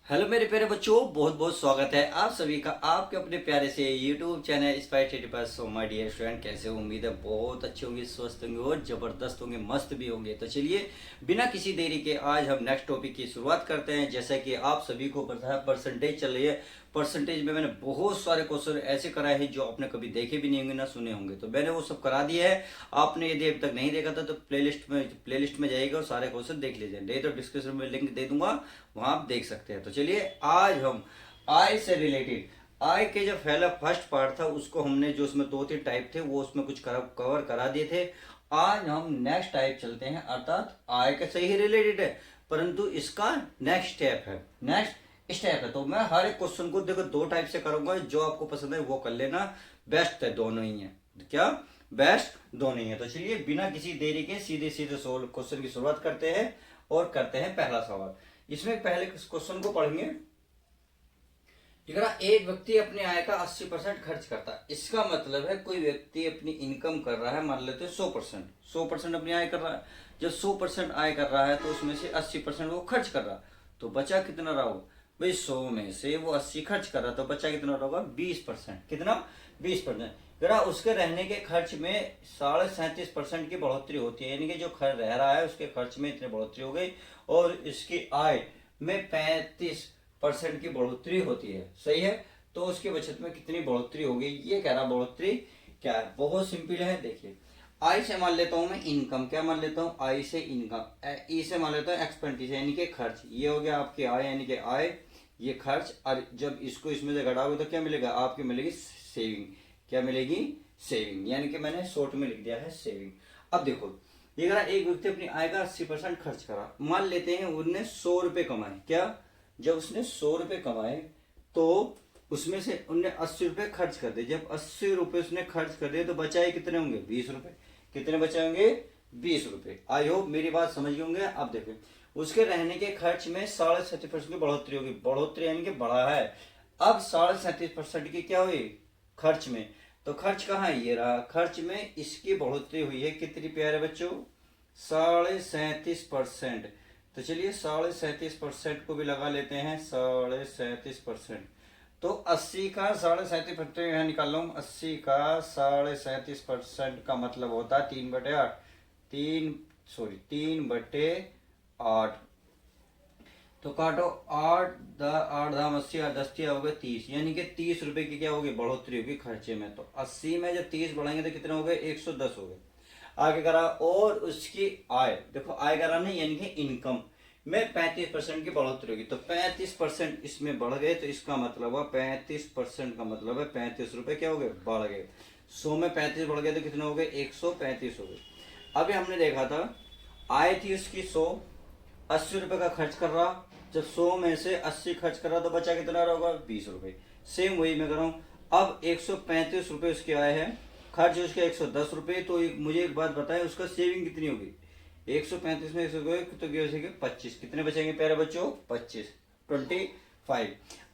Hello मेरे प्यारे बच्चों, बहुत बहुत स्वागत है आप सभी का आपके अपने प्यारे से यूट्यूब चैनल स्पाइस पर। सो माय डियर स्टूडेंट, कैसे हो? उम्मीद है बहुत अच्छे होंगे, स्वस्थ होंगे और जबरदस्त होंगे, मस्त भी होंगे। तो चलिए बिना किसी देरी के आज हम नेक्स्ट टॉपिक की शुरुआत करते हैं। जैसा कि आप सभी को पता है परसेंटेज चल रही है। परसेंटेज में मैंने बहुत सारे क्वेश्चन ऐसे कराए हैं जो आपने कभी देखे भी नहीं होंगे ना सुने होंगे, तो मैंने वो सब करा दिया है। आपने यदि अभी तक नहीं देखा था तो प्लेलिस्ट में जाइएगा और सारे क्वेश्चन देख लीजिए, नहीं तो डिस्क्रिप्शन में लिंक दे दूंगा, वहां आप देख सकते हैं। तो चलिए आज हम आय से रिलेटेड, आय के जो पहला फर्स्ट पार्ट था उसको हमने, जो उसमें दो तीन टाइप थे वो उसमें कुछ कवर करा दिए थे। आज हम नेक्स्ट टाइप चलते हैं, अर्थात आय के से ही रिलेटेड है परंतु इसका नेक्स्ट स्टेप है। तो मैं हर एक क्वेश्चन को देखो दो टाइप से करूंगा, जो आपको पसंद है वो कर लेना। बेस्ट है दोनों ही है, क्या बेस्ट दोनों ही है। तो चलिए बिना किसी देरी के सीधे सीधे क्वेश्चन की शुरुआत करते हैं और करते हैं पहला सवाल। इसमें पहले क्वेश्चन को पढ़ेंगे। एक व्यक्ति अपने आय का 80% खर्च करता है। इसका मतलब है कोई व्यक्ति अपनी इनकम कर रहा है, मान लेते हैं 100% अपनी आय कर रहा है। जब 100% आय कर रहा है तो उसमें से 80% वो खर्च कर रहा है, तो बचा कितना रहा होगा भाई? 100 में से वो 80 खर्च कर रहा है तो बचा कितना रहा होगा? 20%। कितना? 20%। उसके रहने के खर्च में 37.5% की बढ़ोतरी होती है, यानी कि जो रह रहा है उसके खर्च में इतनी बढ़ोतरी हो गई और इसकी आय में 35% की बढ़ोतरी होती है। सही है, तो उसकी बचत में कितनी बढ़ोतरी होगी ये कह रहा। बढ़ोतरी क्या है? बहुत सिंपल है। देखिए, आई से मान लेता हूं मैं इनकम, क्या मान लेता हूं? आई से इनकम, ई से मान लेता हूं एक्सपेंडिचर यानी कि खर्च। ये हो गया आपकी आय यानी कि आय, ये खर्च। और जब इसको इसमें से घटाओगे तो क्या मिलेगा? आपकी मिलेगी सेविंग। क्या मिलेगी? सेविंग, यानी कि मैंने शॉर्ट में लिख दिया है सेविंग। अब देखो, ये एक व्यक्ति अपनी आय का 80% खर्च करा, मान लेते हैं उन्होंने 100 रुपए कमाए। क्या? जब उसने 100 रुपए कमाए तो उसमें से उनने 80 रुपए खर्च कर दिए। जब 80 रुपए उसने खर्च कर दिए तो बचाए कितने होंगे? 20 रुपए। कितने बचे होंगे? 20 रुपए। आई होप मेरी बात समझ गए होंगे। अब देखो, उसके रहने के खर्च में 37.5% की बढ़ोतरी होगी। बढ़ोतरी यानी कि बढ़ा है। अब 37.5% की क्या हुई? खर्च में। तो खर्च कहाँ है? ये रहा। खर्च में इसकी बढ़ोतरी हुई है कितनी प्यारे बच्चों? 37.5%। तो चलिए 37.5% को भी लगा लेते हैं। 37.5%, तो 80 का 37.5% यहाँ निकाल लो। 80 का 37.5% का मतलब होता है 3/8। 3/8। तो काटो 8 दाम 80 और 10 हो गए 30, यानी कि 30 रुपए की क्या होगी? बढ़ोतरी होगी खर्चे में। तो 80 में जब 30 बढ़ाएंगे तो कितने हो गए? 110 हो गए। आगे करा और उसकी आय, देखो आय करा नहीं यानी कि इनकम में 35% की बढ़ोतरी होगी। तो 35% इसमें बढ़ गए, तो इसका मतलब हुआ 35% का मतलब है 35 रुपए क्या हो गए? बढ़ गए। 100 में 35 बढ़ गए तो कितने हो गए? 135 हो गए। अभी हमने देखा था आय थी उसकी 100, 80 रुपए का खर्च कर रहा। जब 100 में से 80 खर्च कर रहा तो बचा कितना रहा होगा? 20 रुपए। सेम वही मैं कर रहा हूँ। अब 135 रुपए उसके आए हैं, खर्च उसके 110 रुपए। तो मुझे एक बात बताएं, उसका सेविंग कितनी होगी? 135 में 100 तो 25, कितने बचेंगे प्यारे बच्चों? 25, 25।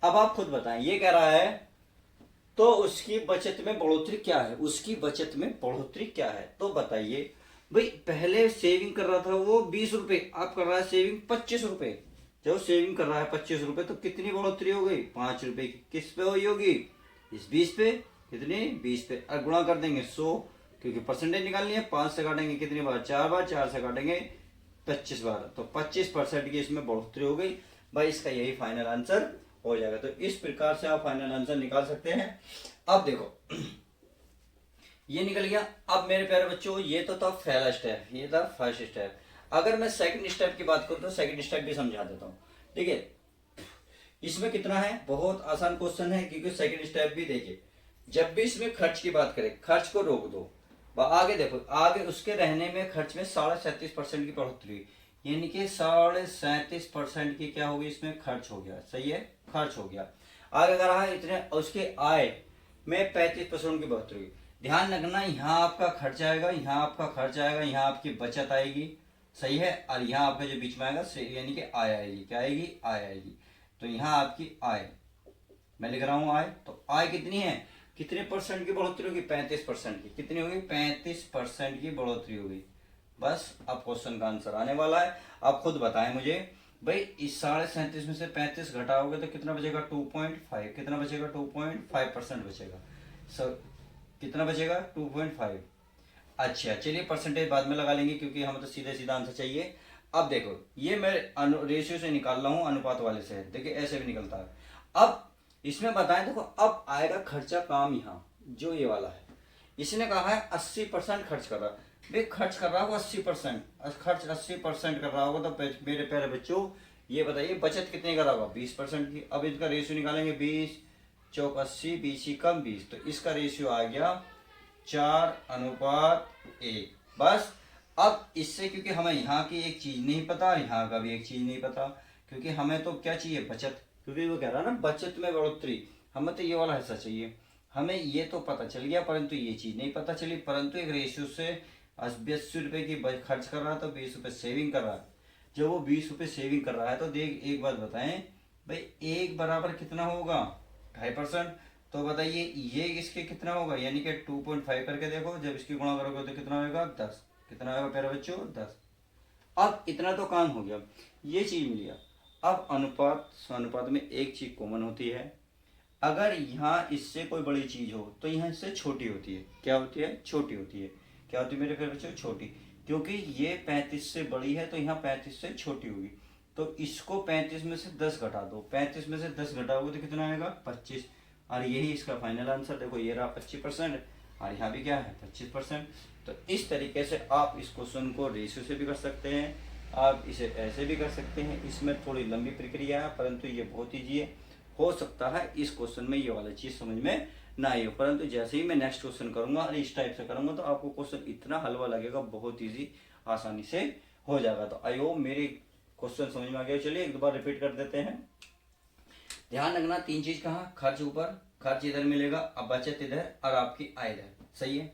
अब आप खुद बताएं, ये कह रहा है तो उसकी बचत में बढ़ोतरी क्या है? उसकी बचत में बढ़ोतरी क्या है तो बताइए भाई। पहले सेविंग कर रहा था वो 20 रुपए, अब कर रहा है सेविंग 25 रुपए। जब सेविंग कर रहा है 25 रुपए तो कितनी बढ़ोतरी हो गई? 5 रुपए की। किस पे हुई होगी? इस 20 पे। कितनी? 20 पे। और गुणा कर देंगे 100, क्योंकि परसेंटेज निकालनी है। 5 से काटेंगे कितनी बार? 4 बार। 4 से काटेंगे 25 बार, तो 25% की इसमें बढ़ोतरी हो गई भाई। इसका यही फाइनल आंसर हो जाएगा। तो इस प्रकार से आप फाइनल आंसर निकाल सकते हैं। अब देखो ये निकल गया। अब मेरे प्यारे बच्चों, ये तो था पहला स्टेप, ये था फर्स्ट स्टेप। अगर मैं सेकंड स्टेप की बात करूं तो सेकंड स्टेप भी समझा देता हूं। ठीक है, इसमें कितना है? बहुत आसान क्वेश्चन है, क्योंकि सेकंड स्टेप भी देखिए। जब भी इसमें खर्च की बात करें, खर्च को रोक दो। आगे देखो, आगे उसके रहने में खर्च में 37.5% की बढ़ोतरी, यानी कि 37.5% की क्या होगी? इसमें खर्च हो गया। सही है, खर्च हो गया। आगे अगर रहा इतने, उसके आय में 35% की बढ़ोतरी। ध्यान रखना, यहाँ आपका खर्च आएगा, यहाँ आपका खर्च आएगा, यहाँ आपकी बचत आएगी। सही है, और यहाँ आपका जो बीच में आएगा यानी कि आय आएगी। क्या आएगी? आय आएगी। तो यहाँ आपकी आय मैं लिख रहा हूं आय। तो आय कितनी है? कितने परसेंट की बढ़ोतरी होगी? 35% की। कितनी होगी? 35% की बढ़ोतरी होगी। बस अब क्वेश्चन का आंसर आने वाला है। आप खुद बताएं मुझे, भाई इस 37.5 में से 35 घटाओगे तो कितना बचेगा 2.5, कितना बचेगा 2.5% बचेगा। सर कितना बचेगा 2.5। अच्छा चलिए परसेंटेज बाद में लगा लेंगे क्योंकि हमें तो सीधे सीधा आंसर चाहिए। अब देखो ये मैं रेशियो से निकाल रहा हूँ, अनुपात वाले से, देखिए ऐसे भी निकलता है। अब इसमें बताएं, देखो अब आएगा खर्चा काम यहाँ जो ये वाला है, इसने कहा है 80% खर्च कर रहा है। भाई खर्च कर रहा होगा 80%, खर्च 80% कर रहा होगा तो मेरे प्यारे बच्चों ये बताइए बचत कितने कर रहा होगा 20% की। अब इसका रेशियो निकालेंगे 20 चौक 80, 20 ही कम 20, तो इसका रेशियो आ गया 4:1। बस अब इससे क्योंकि हमें यहाँ की एक चीज नहीं पता, यहाँ का भी एक चीज नहीं पता, क्योंकि हमें तो क्या चाहिए बचत, क्योंकि वो कह रहा है ना बचत में बढ़ोतरी, हमें तो ये वाला हिस्सा चाहिए। हमें ये तो पता चल गया परंतु ये चीज नहीं पता चली, परंतु एक रेशियो से 80 रुपए की खर्च कर रहा है तो 20 रुपए सेविंग कर रहा है। जब वो 20 रुपए सेविंग कर रहा है तो देख एक बात बताएं भाई, एक बराबर कितना होगा 2.5%। तो बताइए ये इसके कितना होगा, यानी कि 2.5 करके देखो, जब इसकी गुणा करोगे तो कितना होगा 10, कितना होगा प्यारे बच्चों 10। अब इतना तो काम हो गया, ये चीज मिल गया। अब अनुपात अनुपात में एक चीज कॉमन होती है, अगर यहाँ इससे कोई बड़ी चीज हो तो यहाँ इससे छोटी होती है। क्या होती है, छोटी होती है। क्या होती है मेरे प्यारे बच्चों, छोटी, क्योंकि ये 35 से बड़ी है तो यहाँ 35 से छोटी होगी। तो इसको 35 में से 10 घटा दो, 35 में से 10 घटाओगे तो कितना आएगा 25, और यही इसका फाइनल आंसर। देखो ये रहा 25% और यहाँ भी क्या है 25%। तो इस तरीके से आप इस क्वेश्चन को रेशियो से भी कर सकते हैं, आप इसे ऐसे भी कर सकते हैं। इसमें थोड़ी लंबी प्रक्रिया है परंतु ये बहुत ईजी है। हो सकता है इस क्वेश्चन में ये वाला चीज समझ में ना आई हो, परंतु जैसे ही मैं नेक्स्ट क्वेश्चन करूंगा और इस टाइप से करूंगा तो आपको क्वेश्चन इतना हलवा लगेगा, बहुत ईजी आसानी से हो जाएगा। तो आई होप मेरी क्वेश्चन समझ में आ गया। चलिए एक बार रिपीट कर देते हैं। ध्यान रखना तीन चीज कहा, खर्च ऊपर, खर्च इधर मिलेगा, अब बचत इधर और आपकी आय इधर, सही है।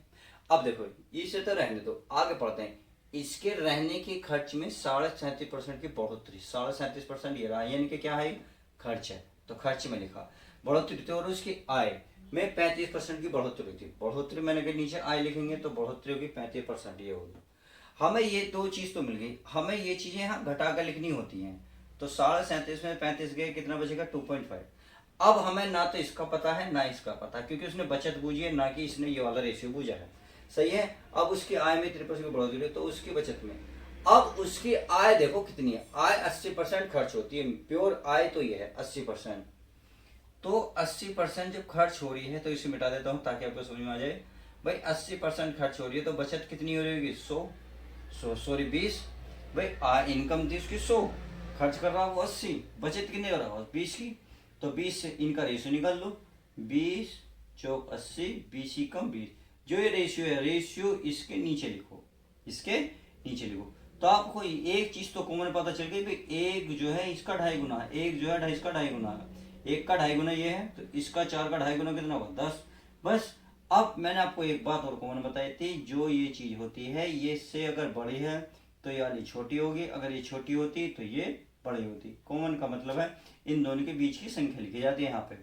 अब देखो इसे तो रहने दो, आगे पढ़ते हैं। इसके रहने के खर्च में 37.5% की बढ़ोतरी, 37.5% ये रहा, यानी कि क्या है खर्च है, तो खर्च में लिखा बढ़ोतरी थी। और उसकी आय में 35% की बढ़ोतरी थी, बढ़ोतरी मैंने कहा नीचे आय लिखेंगे तो बढ़ोतरी होगी 35%, ये होगी। हमें ये दो चीज तो मिल गई, हमें ये चीजें यहाँ घटा कर लिखनी होती हैं। तो 37.5 में 35 गए, कितना बचेगा 2.5। अब हमें ना तो इसका पता है ना इसका पता, क्योंकि उसने बचत बूझी है ना कि इसने ये वाला रेशियो बूझा है, सही है। अब उसकी आय में 3% की बढ़ोतरी है तो उसकी बचत में, अब उसकी आय देखो कितनी है, आय 80% खर्च होती है, प्योर आय तो ये है 80%। तो 80% जब खर्च हो रही है तो इसे मिटा देता हूँ ताकि आपको समझ में आ जाए। भाई 80% खर्च हो रही है तो बचत कितनी हो रही होगी 100, सॉरी 20। भाई इनकम थी उसकी 100, खर्च कर रहा वो 80, बचत कितनी हो रहा है 20 की। तो 20 से इनका रेशियो निकाल लो, 20 चौक 80, 20 ही कम 20। जो ये रेशियो है, रेशियो इसके नीचे लिखो, इसके नीचे लिखो। तो आपको एक चीज तो कॉमन पता चल गई, भाई एक जो है इसका 2.5 गुना है, एक जो है इसका 2.5 गुना है, एक का 2.5 गुना ये है तो इसका 4 का 2.5 गुना कितना होगा 10। बस अब मैंने आपको एक बात और कॉमन बताई थी, जो ये चीज होती है ये से अगर बड़ी है तो ये वाली छोटी होगी, अगर ये छोटी होती तो ये बड़ी होती। कॉमन का मतलब है इन दोनों के बीच की संख्या लिखी जाती है यहाँ पे।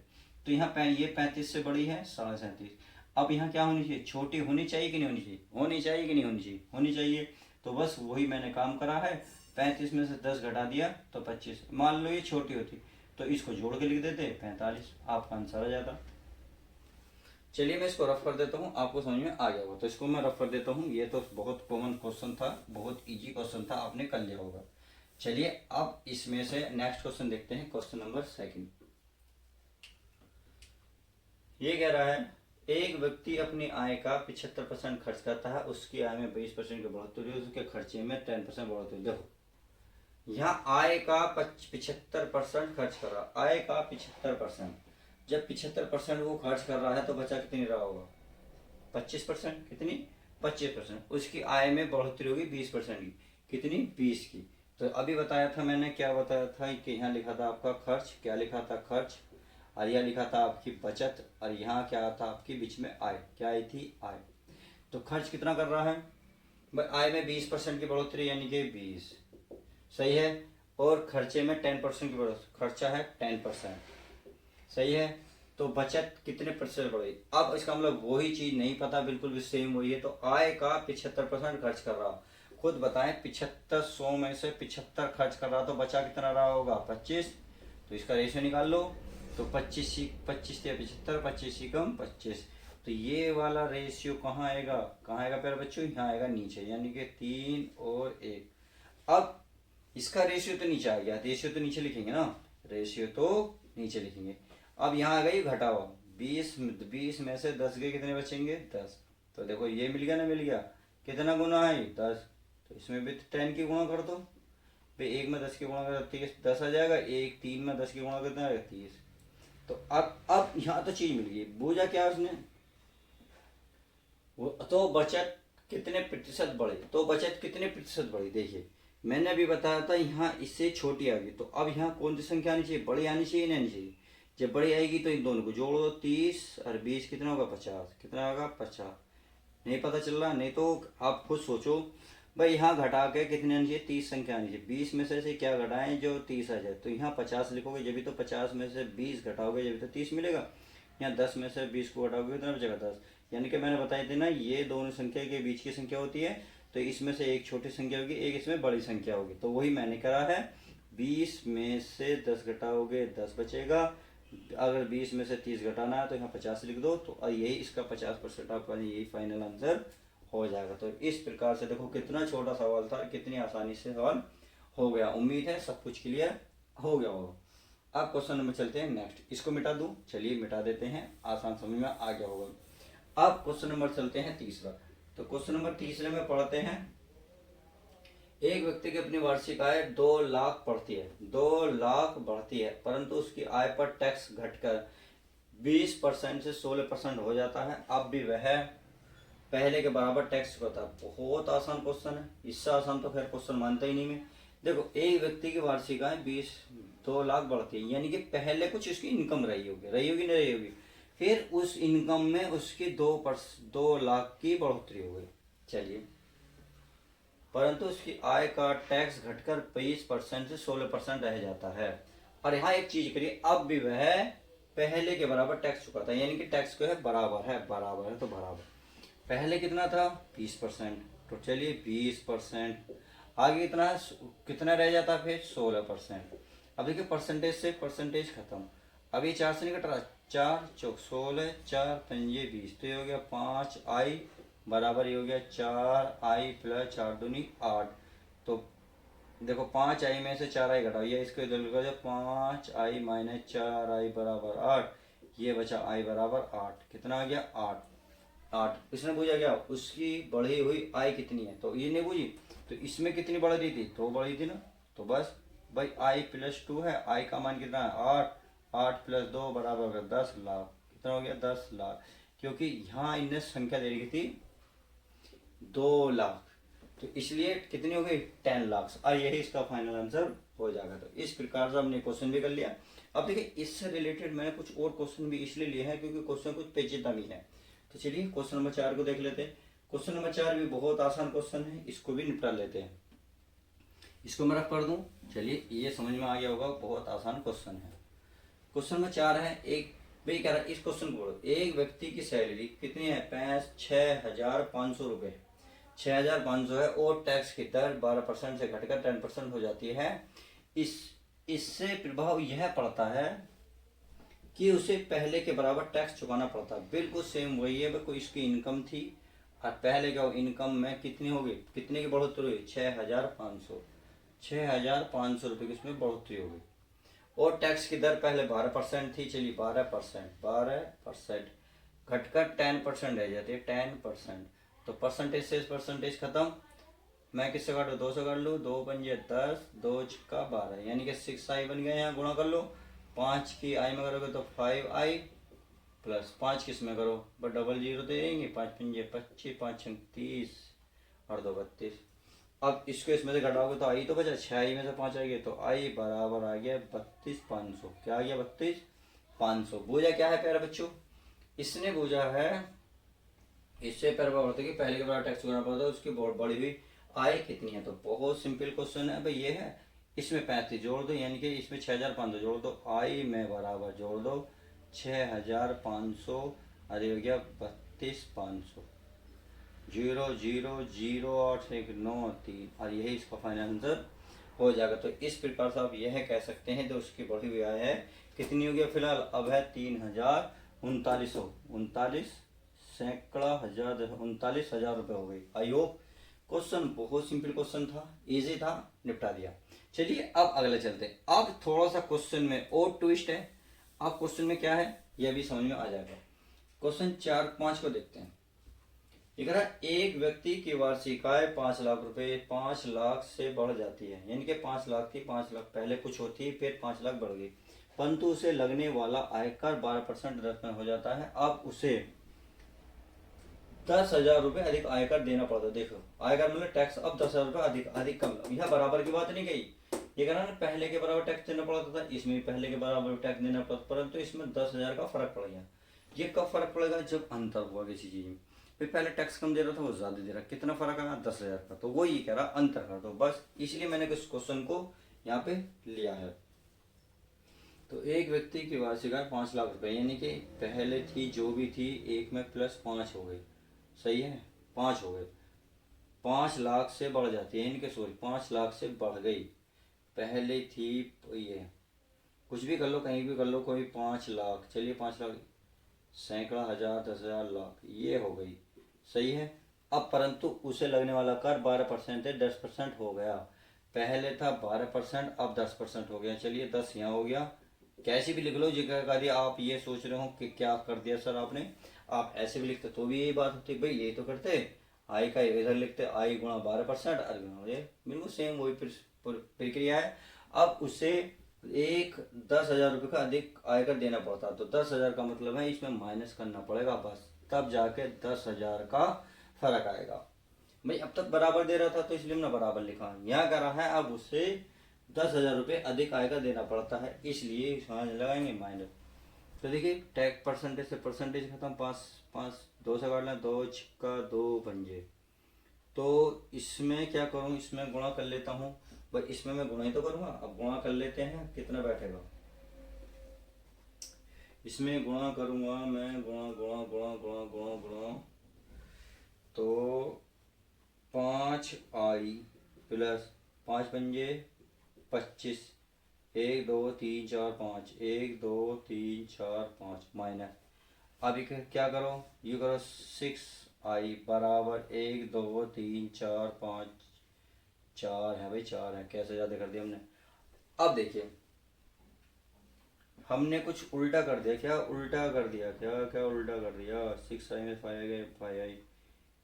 तो यहाँ ये 35 से बड़ी है 37.5। अब यहाँ क्या होनी चाहिए, छोटी होनी चाहिए कि नहीं होनी चाहिए, होनी चाहिए कि नहीं होनी चाहिए, होनी चाहिए। तो बस वही मैंने काम करा है, 35 में से 10 घटा दिया तो 25। मान लो ये छोटी होती तो इसको जोड़ के लिख देते 45, आपका आंसर आ जाता। चलिए मैं इसको रफ कर देता हूँ, आपको समझ में आ गया होगा तो इसको मैं रफ कर देता हूँ। ये तो बहुत कॉमन क्वेश्चन था, बहुत इजी क्वेश्चन था, आपने कर लिया होगा। चलिए अब इसमें से नेक्स्ट क्वेश्चन देखते हैं, क्वेश्चन नंबर 2। ये कह रहा है एक व्यक्ति अपनी आय का 75% खर्च करता है, उसकी आय में 20% की बढ़ोतरी, उसके खर्चे में 10% बढ़ोतरी। देखो यहाँ आय का 75% खर्च कर रहा, आय का 75%, जब 75% वो खर्च कर रहा है तो बचा कितनी रहा होगा 25%, कितनी 25%। उसकी आय में बढ़ोतरी होगी 20% की, कितनी 20 की। तो अभी बताया था मैंने, क्या बताया था कि यहाँ लिखा था आपका खर्च, क्या लिखा था खर्च, और यह लिखा था आपकी बचत, और यहाँ क्या था आपकी बीच में आय, क्या आई थी आय। तो खर्च कितना कर रहा है भाई, आय में 20% की बढ़ोतरी यानी कि 20, सही है। और खर्चे में 10% की बढ़ोतरी, खर्चा है 10%, सही है। तो बचत कितने प्रतिशत बढ़ी। अब इसका मतलब वही चीज नहीं पता, बिल्कुल भी सेम वही है। तो आय का 75% खर्च कर रहा, खुद बताएं, 7500 में से 75 खर्च कर रहा तो बचा कितना रहा होगा 25। तो इसका रेशियो निकाल लो। तो 25 25 या 75, 25 ही कम 25। तो ये वाला रेशियो कहाँ आएगा प्यारे बच्चों, यहाँ आएगा नीचे, यानी कि 3 और 1। अब इसका रेशियो तो नीचे आ गया, रेशियो तो नीचे लिखेंगे ना, रेशियो तो नीचे लिखेंगे। अब यहाँ आ गई घटा हुआ 20 में से 10 के कितने बचेंगे 10। तो देखो ये मिल गया ना, मिल गया, कितना गुना है 10। तो इसमें भी 10 की गुणा कर दो भाई, 1 में 10 की गुणा कर 30 10 आ जाएगा, 1 3 में 10 की गुणा कितना आएगा 30। तो अब यहाँ तो चीज मिल गई, बूझा क्या उसने, वो तो बचत कितने प्रतिशत बढ़ी, तो बचत कितने प्रतिशत बढ़ी। देखिए मैंने अभी बताया था यहाँ इससे छोटी आ गई, तो अब यहाँ कौन सी संख्या आनी चाहिए, बड़ी आनी चाहिए, नहीं आनी चाहिए। जब बड़ी आएगी तो इन दोनों को जोड़ दो, 30 और 20 कितना होगा 50, कितना होगा 50। नहीं पता चल रहा, नहीं तो आप खुद सोचो भाई, यहाँ घटा के कितने आनी चाहिए 30 संख्या आनी चाहिए, 20 में से क्या घटाएं जो 30 आ जाए। तो यहाँ 50 लिखोगे जब भी तो 50 में से 20 घटाओगे जब भी तो 30 मिलेगा। यहाँ 10 में से 20 को घटाओगे कितना बचेगा 10। यानी कि मैंने बताई थी ना, ये दोनों संख्या के बीच की संख्या होती है, तो इसमें से एक छोटी संख्या होगी, एक इसमें बड़ी संख्या होगी। तो वही मैंने करा है, 20 में से 10 घटाओगे 10 बचेगा। अगर 20 में से 30 घटाना है तो यहाँ 50 लिख दो, तो यही इसका 50% आपका यही फाइनल आंसर हो जाएगा। तो इस प्रकार से देखो कितना छोटा सवाल था, कितनी आसानी से सवाल हो गया। उम्मीद है सब कुछ क्लियर हो गया होगा। अब क्वेश्चन नंबर चलते हैं नेक्स्ट, इसको मिटा दूं, चलिए मिटा देते हैं, आसान समझ में आ गया होगा। अब क्वेश्चन नंबर चलते हैं तीसरा। तो क्वेश्चन नंबर तीसरे में पढ़ते हैं, एक व्यक्ति की अपनी वार्षिक आय 2 लाख बढ़ती है, 2 लाख बढ़ती है, परंतु उसकी आय पर टैक्स घटकर 20% से 16% हो जाता है। अब भी वह पहले के बराबर टैक्स चुकाता है। बहुत आसान क्वेश्चन है, इससे आसान तो खैर क्वेश्चन मानता ही नहीं मैं। देखो एक व्यक्ति की वार्षिक आय 2 लाख बढ़ती है, यानी कि पहले कुछ उसकी इनकम रही होगी नहीं रही होगी, फिर उस इनकम में उसकी 2 लाख की बढ़ोतरी हो गई। चलिए, परंतु उसकी आय का टैक्स घटकर 20% से 16% रह जाता है। और यहाँ एक चीज करिए, अब भी वह पहले के बराबर टैक्स चुकाता है, यानी कि टैक्स को है बराबर है तो बराबर। पहले कितना था 20%, तो चलिए 20%, आगे कितना रह जाता है फिर 16%। अब देखिए परसेंटेज से परसेंटेज खत्म, अब ये 4 से नहीं कट रहा, 4 चौक 16, 4 पंजे 20, तो ये हो गया 5i बराबर, ये हो गया 4i प्लस 4 दूनी 8। तो देखो 5i में से 4i घटाओ, ये इसको इधर लिखा जाए, 5i माइनस 4i बराबर 8, ये बचा i बराबर 8, कितना आ गया 8। इसने पूछा क्या उसकी बढ़ी हुई आय कितनी है, तो ये नहीं पूछी, तो इसमें कितनी बढ़ रही थी, तो बढ़ी थी ना, तो बस भाई आई प्लस 2 है, आई का मान कितना है 8, 8 प्लस 2 बराबर हो गया 10 लाख, कितना हो गया 10 लाख, क्योंकि यहाँ इनने संख्या दे रखी थी 2 लाख, तो इसलिए कितनी हो गई 10 लाख, और यही इसका फाइनल आंसर हो जाएगा। तो इस प्रकार से हमने क्वेश्चन भी कर लिया। अब देखिए इससे रिलेटेड मैंने कुछ और क्वेश्चन भी इसलिए लिए हैं क्योंकि क्वेश्चन कुछ पेचीदा भी है। तो चलिए क्वेश्चन नंबर 4 को देख लेते हैं। क्वेश्चन नंबर 4 भी बहुत आसान क्वेश्चन है, इसको भी निपटा लेते हैं। इसको मैं रख कर दूं, चलिए ये समझ में आ गया होगा, बहुत आसान क्वेश्चन है। क्वेश्चन नंबर 4 है, एक भाई कह रहा है इस क्वेश्चन को, एक व्यक्ति की सैलरी कितनी है 6,500 रुपये, 6,500 है, और टैक्स की दर 12% से घटकर 10% हो जाती है। इससे प्रभाव यह पड़ता है कि उसे पहले के बराबर टैक्स चुकाना पड़ता है। बिल्कुल सेम वही है, कोई इसकी इनकम थी और पहले का इनकम में कितनी होगी, कितने की बढ़ोतरी हुई 6,500 रुपये की इसमें बढ़ोतरी होगी, और टैक्स की दर पहले 12% थी, चलिए 12% घटकर 10% रह जाती है 10%। तो परसेंटेज से परसेंटेज खत्म, मैं किससे काटू 2 से काट लूँ, 2 पंजे 10, 2 छक्का 12, यानी कि 6i बन गया। यहाँ गुणा कर लो, 5 की आई में करोगे तो 5i प्लस 5 किस में करो बस डबल जीरो दे देंगे, 5 पंजे 25, 5 छंग 30 और 2 32। अब इसको इसमें से घटाओगे तो आई तो बचा, 6i में से 5 आ गया, तो आई बराबर आ गया 32,500। क्या आ गया 32,500। बूझा क्या है प्यारे बच्चों, इसने बूझा है इससे पहले होता है कि पहले के बार टैक्स करना पड़ता है, उसकी बहुत बड़ी हुई आय कितनी है। तो बहुत सिंपल क्वेश्चन है भाई, ये है, इसमें 35 जोड़ दो, यानी कि इसमें 6,500 जोड़ दो, आई में बराबर जोड़ दो 6,500, अरे हो गया 32,500। 0.00893 और यही इसका फाइनल आंसर हो जाएगा। तो इस प्रकार से आप यह कह सकते हैं जो उसकी बढ़ी हुई आय है कितनी हो गई फिलहाल, अब है 3,39 सैकड़ा हजार 39,000 रुपये हो गई। आई होप क्वेश्चन बहुत सिंपल क्वेश्चन था, इजी था, निपटा दिया। चलिए अब अगले चलते हैं। अब थोड़ा सा क्वेश्चन में और ट्विस्ट है। अब क्वेश्चन में क्या है यह भी समझ में आ जाएगा। क्वेश्चन 4-5 को देखते हैं। ये कह रहा है एक व्यक्ति की वार्षिक आय 5 लाख रुपए 5 लाख से बढ़ जाती है, यानी कि 5 लाख थी, 5 लाख पहले कुछ होती फिर 5 लाख बढ़ गई, परंतु उसे लगने वाला आयकर 12% दर में हो जाता है। अब उसे 10,000 रुपये अधिक आयकर देना पड़ता है। देखो आयकर मतलब टैक्स, अब 10,000 रुपये अधिक अधिक कम, यह बराबर की बात नहीं कही। ये कह रहा है पहले के बराबर टैक्स देना पड़ता था, इसमें पहले के बराबर टैक्स देना पड़ता, परंतु इसमें 10,000 का फर्क पड़ गया। ये कब फर्क पड़ेगा, जब अंतर हुआ किसी चीज में। फिर पहले टैक्स कम दे रहा था वो ज्यादा दे रहा, कितना फर्क आया 10,000 का। तो वो ये कह रहा अंतर कर दो बस, इसलिए मैंने इस क्वेश्चन को यहाँ पे लिया है। तो एक व्यक्ति की वार्षिक आय 5 लाख रुपए, यानी कि पहले थी जो भी थी एक में प्लस 5 हो गई, सही है 5 हो गए, 5 लाख से बढ़ जाती है, यानी कि सॉरी 5 लाख से बढ़ गई। पहले थी ये कुछ भी कर लो कहीं भी कर लो, कोई 5 लाख, चलिए 5 लाख सैकड़ा हजार 10,000 लाख ये हो गई, सही है। अब परंतु उसे लगने वाला कर 12% है, 10% हो गया। पहले था 12%, अब 10% हो गया। चलिए 10 यहाँ हो गया, कैसे भी लिख लो जिक्र। आप ये सोच रहे हो कि क्या कर दिया सर आपने, आप ऐसे भी लिखते तो भी यही बात होती भाई, ये तो करते आई का इधर लिखते आई गुणा 12% और बिल्कुल सेम वही प्रक्रिया है। अब उसे 10,000 रुपये का अधिक आयकर देना पड़ता, तो 10,000 का मतलब है इसमें माइनस करना पड़ेगा बस, तब जाके 10,000 का फर्क आएगा। भाई अब तक बराबर दे रहा था तो इसलिए हमने बराबर लिखा, यहाँ कर रहा है अब उसे 10,000 रुपये अधिक आयकर देना पड़ता है, इसलिए लगाएंगे माइनस। तो देखिए टैक्स परसेंटेज से परसेंटेज खत्म, 5 2 से काट लें, 2 छिक्का 2 पंजे। तो इसमें क्या करूँ, इसमें गुणा कर लेता हूँ भाई, इसमें मैं गुणा ही तो करूँगा। अब गुणा कर लेते हैं, कितना बैठेगा, इसमें गुणा करूँगा मैं, गुणा गुणा गुणा गुणा गुणा गुणा, तो 5i प्लस 5 पंजे 25, 1 2 3 4 5, 1 2 3 4 5 माइनस। अब क्या करो, ये करो 6i बराबर 1 2 3 4 5 4 है भाई, 4 है, कैसे ज़्यादा कर दिया हमने। अब देखिए हमने कुछ उल्टा कर दिया, क्या उल्टा कर दिया, क्या उल्टा कर दिया, 6i में 5i,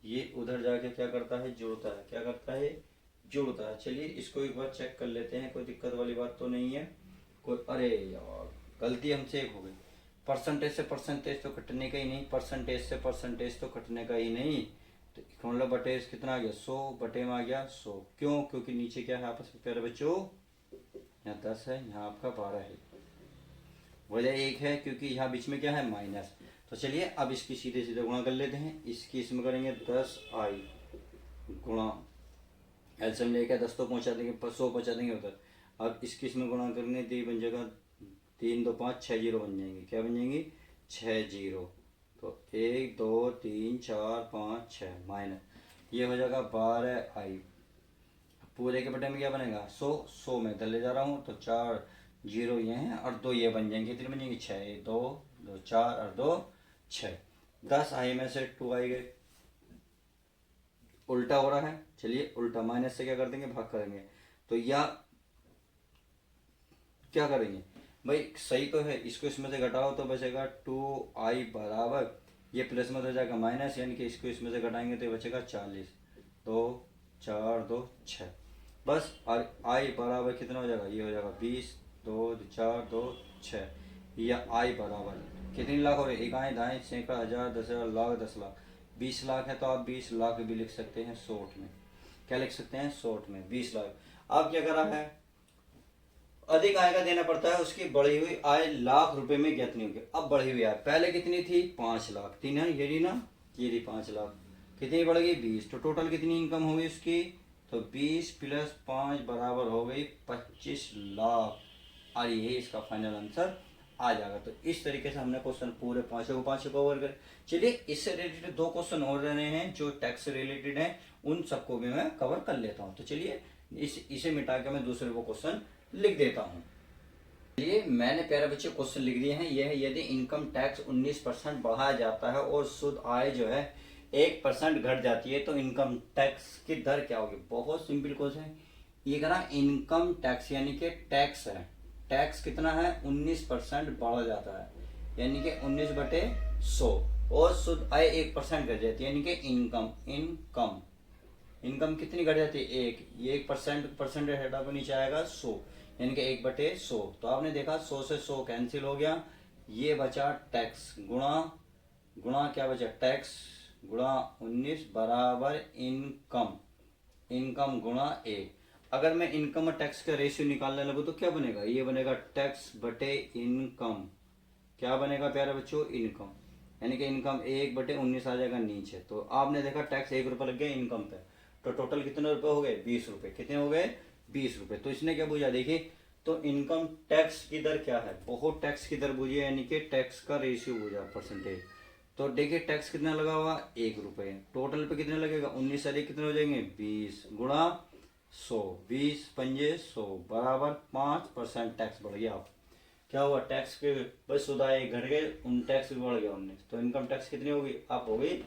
ये उधर जाके क्या करता है, जोड़ता है, क्या करता है जोड़ता है। चलिए इसको एक बार चेक कर लेते हैं, कोई दिक्कत वाली बात तो नहीं है कोई। अरे यार गलती हमसे एक हो गई, परसेंटेज से परसेंटेज तो कटने का ही नहीं, परसेंटेज से परसेंटेज तो कटने का ही नहीं, तो मतलब बटे कितना आ गया 100, बटे में आ गया 100। क्यों, क्योंकि नीचे क्या है आपस में प्यारे बच्चों, यहाँ 10 है, यहाँ आपका 12 है, वजह एक है क्योंकि यहाँ बीच में क्या है माइनस। तो चलिए अब इसकी सीधे सीधे गुणा कर लेते हैं, इसकी इसमें करेंगे 10i गुणा एल्सियम लेकर 10 तो पहुँचा देंगे, 100 पहुँचा देंगे उधर। अब इसकी इसमें गुणा करने दी बन जाएगा 3 2 5 6 जीरो बन जाएंगे, क्या बन जाएंगी 6 जीरो। तो 1 2 3 4 5 6 माइनस, ये हो जाएगा 12i, पूरे के बटे में क्या बनेगा 100 में इधर ले जा रहा हूँ, तो 4 जीरो ये हैं और 2 ये बन जाएंगे, कितने बन जाएंगे 6, 2 2 4 और 2 6, 10i में से 2i गए, उल्टा हो रहा है। चलिए उल्टा, माइनस से क्या कर देंगे भाग करेंगे, तो या क्या करेंगे भाई, सही तो है, इसको इसमें से घटाओ तो बचेगा 2i बराबर, ये प्लस में तो जाएगा माइनस, यानी कि इसको इसमें से घटाएंगे तो बचेगा 40, 2 4 2 6 बस। और i बराबर कितना हो जाएगा, ये हो जाएगा 20, 2 4 2 6, या i बराबर कितनी लाख हो रही है, इकाई दाएँ सैकड़ा हजार 10,000 लाख 10 लाख, 20 लाख है तो आप 20 लाख भी लिख सकते हैं शॉर्ट में, क्या लिख सकते हैं शॉर्ट में 20 लाख। अब क्या करा है, अधिक आय का देना पड़ता है, उसकी बढ़ी हुई आय लाख रुपए में ज्ञात नहीं होगी। अब बढ़ी हुई आय पहले कितनी थी 5 लाख थी ना, ये रही ना, ये रही 5 लाख, कितनी बढ़ गई 20, तो टोटल कितनी इनकम होगी उसकी, तो 20 + 5 बराबर हो गई 25 लाख, और यही इसका फाइनल आंसर आ जाएगा। तो इस तरीके से हमने क्वेश्चन पूरे पांचों को कवर कर। चलिए इससे रिलेटेड 2 क्वेश्चन और रहे हैं जो टैक्स से रिलेटेड हैं, उन सबको भी मैं कवर कर लेता हूँ। तो चलिए इसे मिटा के मैं दूसरे को क्वेश्चन लिख देता हूँ। चलिए मैंने प्यारे बच्चे क्वेश्चन लिख दिए हैं। यह है यदि इनकम टैक्स 19% बढ़ाया जाता है और शुद्ध आय जो है 1% घट जाती है तो इनकम टैक्स की दर क्या होगी। बहुत सिंपल क्वेश्चन है ये। करा इनकम टैक्स यानी कि टैक्स है, टैक्स कितना है 19% बढ़ा जाता है यानी कि 19/100 और शुद्ध आय 1% घट जाती है यानी कि इनकम कितनी घट जाती है 1। ये 1% हटा को नीचे आएगा 100 यानी कि 1/100। तो आपने देखा 100 से 100 कैंसिल हो गया, ये बचा टैक्स गुणा क्या बचा टैक्स गुणा 19 बराबर इनकम गुणा 1। अगर मैं इनकम और टैक्स का रेशियो निकालने लगूँ तो क्या बनेगा, ये बनेगा टैक्स बटे इनकम। क्या बनेगा प्यारे बच्चों इनकम, यानी कि इनकम 1/19 आ जाएगा नीचे। तो आपने देखा टैक्स 1 रुपये लग गया इनकम पे, तो टोटल कितने रुपए हो गए 20 रुपये। कितने हो गए 20 रुपये। तो इसने क्या पूछा देखिए, तो इनकम टैक्स की दर क्या है, बहुत टैक्स की दर पूछी यानी कि टैक्स का रेशियो पूछा परसेंटेज। तो देखिए टैक्स कितना लगा हुआ 1 रुपये, टोटल पे कितने लगेगा 19 सारे कितने हो जाएंगे 20 गुणा 100, 20×5 100 बराबर 5% टैक्स बढ़ गया। आप क्या हुआ टैक्स के बस सुधाए घट गए, उन टैक्स भी बढ़ गया 19। तो इनकम टैक्स कितनी होगी आप हो गई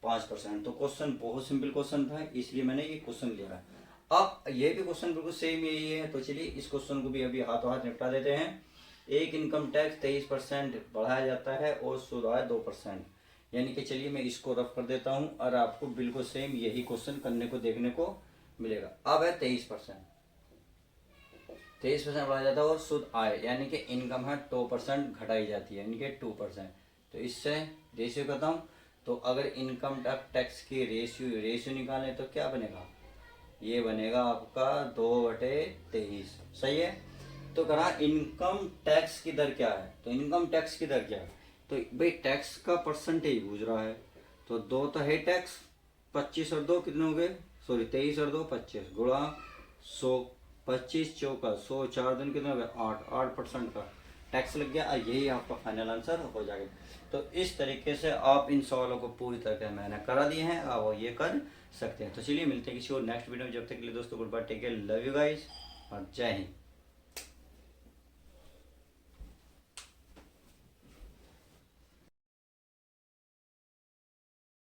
5%। तो क्वेश्चन बहुत सिंपल क्वेश्चन था इसलिए मैंने ये क्वेश्चन लिया है। अब ये भी क्वेश्चन बिल्कुल सेम यही है। तो चलिए इस क्वेश्चन को भी अभी हाथों हाथ निपटा देते हैं। एक इनकम टैक्स 23% बढ़ाया जाता है और शुद्ध आय 2%, यानी कि चलिए मैं इसको रफ कर देता हूँ और आपको बिल्कुल सेम यही क्वेश्चन करने को देखने को मिलेगा। अब है 23% बढ़ाया जाता है और शुद्ध आय यानी कि इनकम है 2% घटाई जाती है यानी कि 2%। तो इससे रेशियो खत्म। तो अगर इनकम टैक्स की रेशियो निकालें तो क्या बनेगा, ये बनेगा आपका 2/23। सही है। तो कहा इनकम टैक्स की दर क्या है, तो इनकम टैक्स की दर क्या है, तो भाई टैक्स का परसेंटेज पूछ रहा है। तो 2 तो है टैक्स, 25 और 2 कितने हो गए, सॉरी 23 और 2 25 गुणा 100, 25 चौका 100 4 दिन कितने हो गए 8% का टैक्स लग गया। यही आपका फाइनल आंसर हो जाएगा। तो इस तरीके से आप इन सवालों को पूरी तरह मैंने करा दिए हैं, आप ये कर सकते हैं। तो चलिए मिलते हैं किसी और नेक्स्ट वीडियो में। जब तक के लिए दोस्तों good bye, take care, love you guys और जय हिंद।